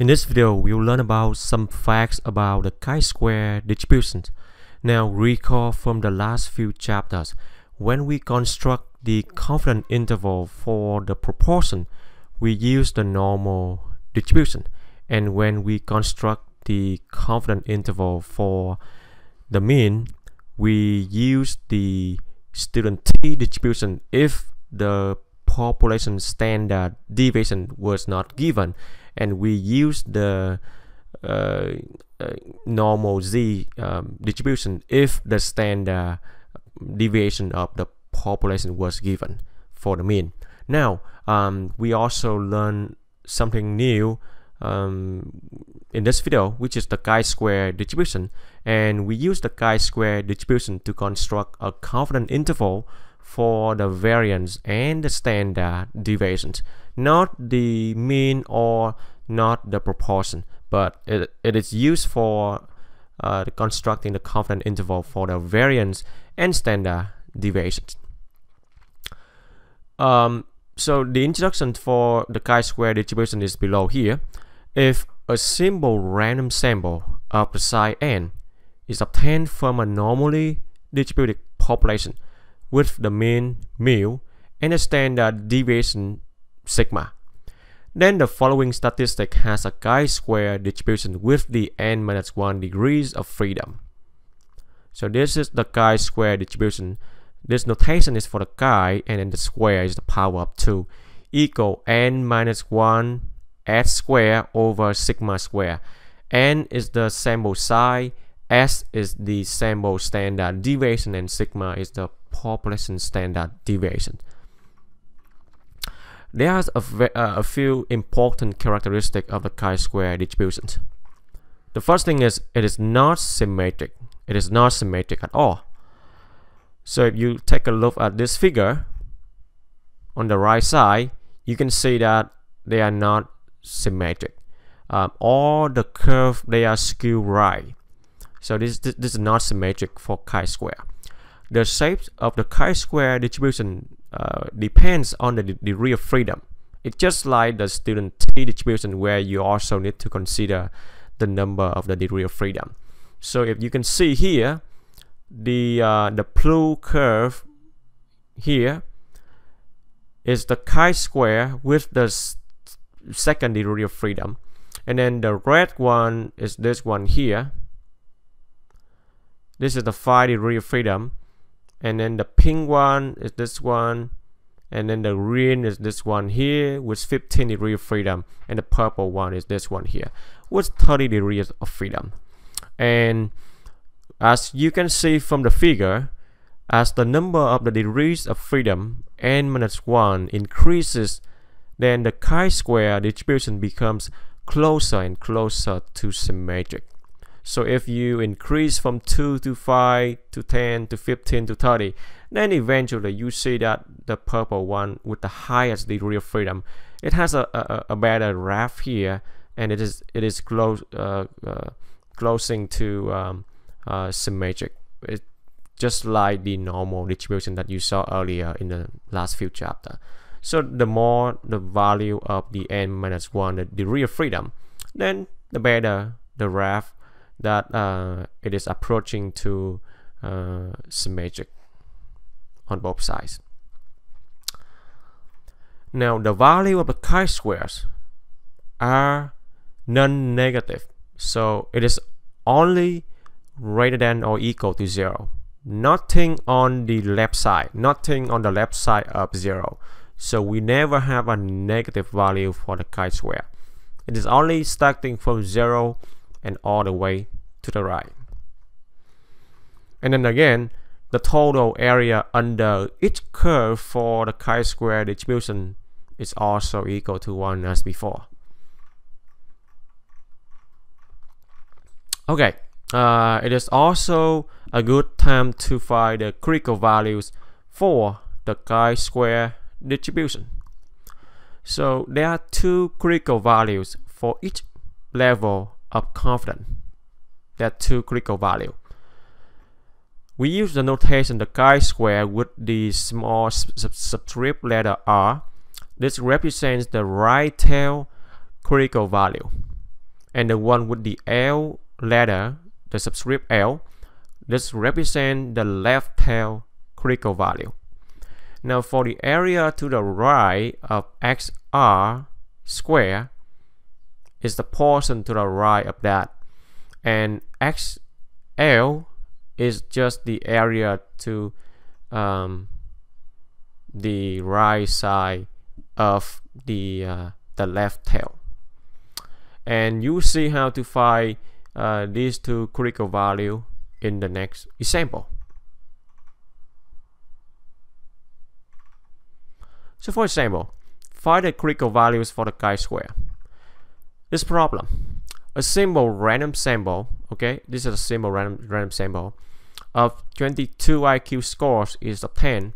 In this video, we'll learn about some facts about the chi-square distributions. Now, recall from the last few chapters, when we construct the confidence interval for the proportion, we use the normal distribution. And when we construct the confidence interval for the mean, we use the student t distribution if the population standard deviation was not given, and we use the normal z distribution if the standard deviation of the population was given for the mean. Now, we also learn something new in this video, which is the chi-square distribution, and we use the chi-square distribution to construct a confidence interval for the variance and the standard deviations, not the mean or not the proportion, but it is used for constructing the confidence interval for the variance and standard deviations. So the introduction for the chi-square distribution is below here. If a simple random sample of the size n is obtained from a normally distributed population with the mean mu and the standard deviation sigma, then the following statistic has a chi-square distribution with the n-1 degrees of freedom. So this is the chi-square distribution. This notation is for the chi, and then the square is the power of 2, equal n-1 s square over sigma square. N is the sample size, s is the sample standard deviation, and sigma is the population standard deviation. There's a few important characteristics of the chi-square distributions. The first thing is it is not symmetric. It is not symmetric at all. So if you take a look at this figure on the right side, you can see that they are not symmetric. All the curves, they are skewed right. So this is not symmetric for chi-square. The shape of the chi-square distribution depends on the degree of freedom. It's just like the student t distribution, where you also need to consider the number of the degree of freedom. So if you can see here, the blue curve here is the chi-square with the second degree of freedom, and then the red one is this one here. This is the 5 degree of freedom, and then the pink one is this one, and then the green is this one here with 15 degrees of freedom, and the purple one is this one here with 30 degrees of freedom. And as you can see from the figure, as the number of the degrees of freedom n-1 increases, then the chi-square distribution becomes closer and closer to symmetric. So if you increase from 2 to 5 to 10 to 15 to 30, then eventually you see that the purple one with the highest degree of freedom, it has a better graph here, and it is closing to symmetric. It's just like the normal distribution that you saw earlier in the last few chapters. So the more the value of the n-1, the degree of freedom, then the better the graph that it is approaching to symmetric on both sides. Now the value of the chi-squares are non-negative, so it is only greater than or equal to 0. Nothing on the left side, nothing on the left side of 0. So we never have a negative value for the chi-square. It is only starting from 0 and all the way to the right. And then again, the total area under each curve for the chi-square distribution is also equal to 1 as before. Okay, it is also a good time to find the critical values for the chi-square distribution. So there are two critical values for each level of confidence. There are two critical values. We use the notation the chi-square with the small subscript letter r. This represents the right tail critical value. and the one with the L letter, the subscript L, this represents the left tail critical value. Now for the area to the right of XR square is the portion to the right of that, and XL is just the area to the right side of the left tail. And you see how to find these two critical values in the next example. So for example, find the critical values for the chi-square. This problem, a simple random sample, okay, this is a simple random sample of 22 IQ scores is obtained.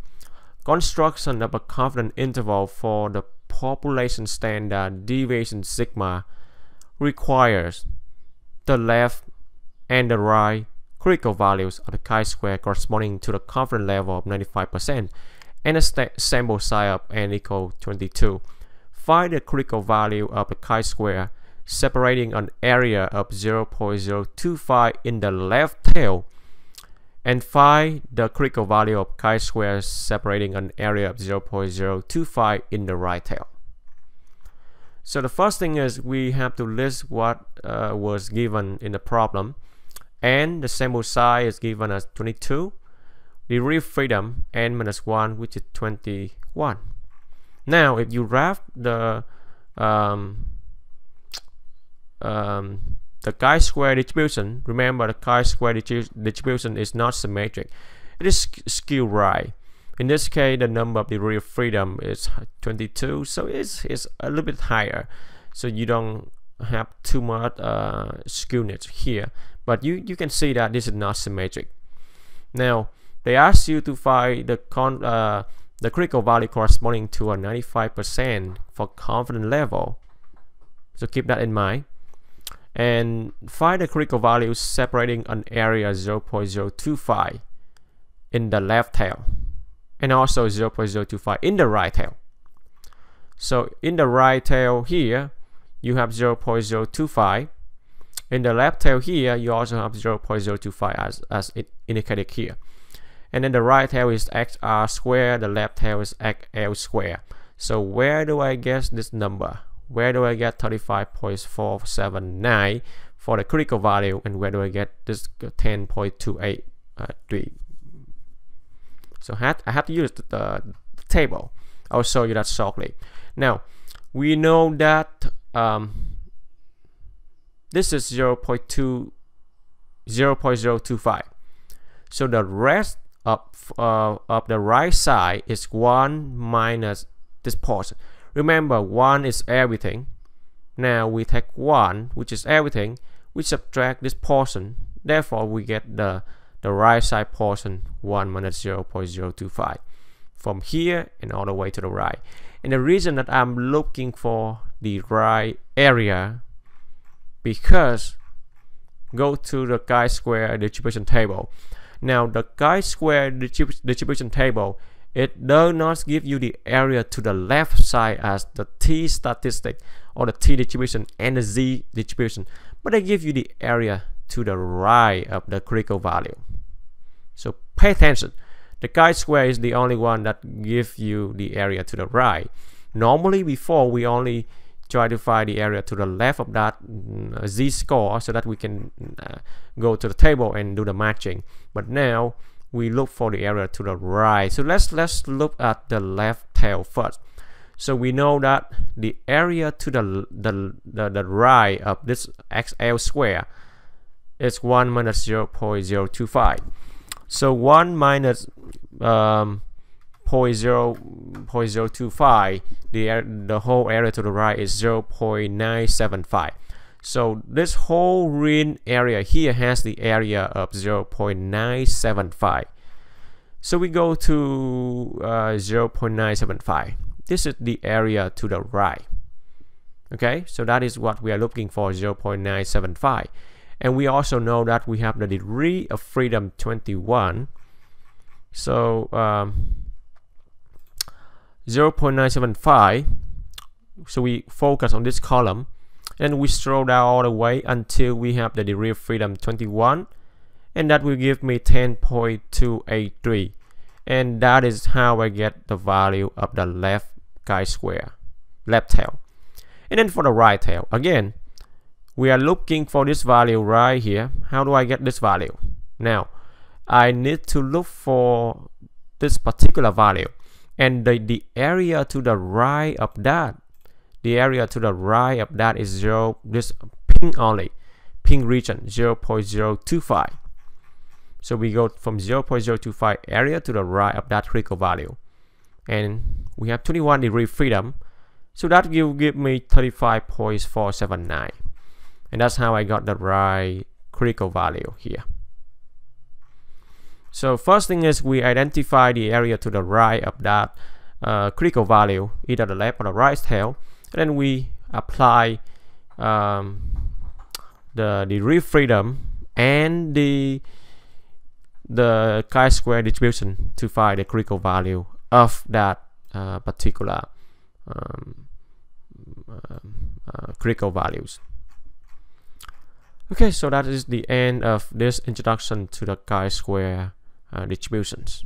Construction of a confidence interval for the population standard deviation sigma requires the left and the right critical values of the chi-square corresponding to the confidence level of 95% and a sample size of n equal 22. Find the critical value of the chi-square separating an area of 0.025 in the left tail, and find the critical value of chi-square separating an area of 0.025 in the right tail. So the first thing is we have to list what was given in the problem, and the sample size is given as 22. Degree of freedom n minus 1, which is 21. Now if you wrap the chi-square distribution, remember the chi-square distribution is not symmetric. It is skewed right. In this case, the number of degree of freedom is 22, so it's a little bit higher. So you don't have too much skewness here. But you can see that this is not symmetric. Now, they ask you to find the critical value corresponding to a 95% for confidence level. So keep that in mind. And find the critical value separating an area 0.025 in the left tail and also 0.025 in the right tail. So in the right tail here you have 0.025. In the left tail here you also have 0.025 as it indicated here. And then the right tail is XR square, the left tail is XL square. So where do I get this number? Where do I get 35.479 for the critical value, and where do I get this 10.283? So I have to use the table. I'll show you that shortly. Now we know that this is 0.025. So the rest of the right side is 1 minus this portion. Remember, 1 is everything. Now we take 1, which is everything, we subtract this portion. Therefore, we get the right side portion 1 minus 0.025 from here and all the way to the right. And the reason that I'm looking for the right area, because go to the chi-square distribution table. Now the chi-square distribution table, it does not give you the area to the left side as the t statistic or the t distribution and the z distribution, but they give you the area to the right of the critical value. So pay attention. The chi-square is the only one that gives you the area to the right. Normally before we only try to find the area to the left of that z-score so that we can go to the table and do the matching. But now we look for the area to the right. So let's look at the left tail first. So we know that the area to the right of this XL square is 1 minus 0.025. So 1 minus 0.025, the whole area to the right is 0.975. So this whole green area here has the area of 0.975. So we go to 0.975. This is the area to the right. Okay, so that is what we are looking for, 0.975. And we also know that we have the degree of freedom 21. So 0.975. So we focus on this column. and we scroll down all the way until we have the degree of freedom 21, and that will give me 10.283, and that is how I get the value of the left chi-square, left tail. And then for the right tail, again, we are looking for this value right here. How do I get this value? Now, I need to look for this particular value, and the area to the right of that, the area to the right of that is 0, this pink only, pink region, 0.025. So we go from 0.025 area to the right of that critical value, and we have 21 degree freedom, so that will give me 35.479, and that's how I got the right critical value here. So first thing is we identify the area to the right of that critical value, either the left or the right tail, and then we apply the degree freedom and the chi-square distribution to find the critical value of that particular critical values. Okay, so that is the end of this introduction to the chi-square distributions.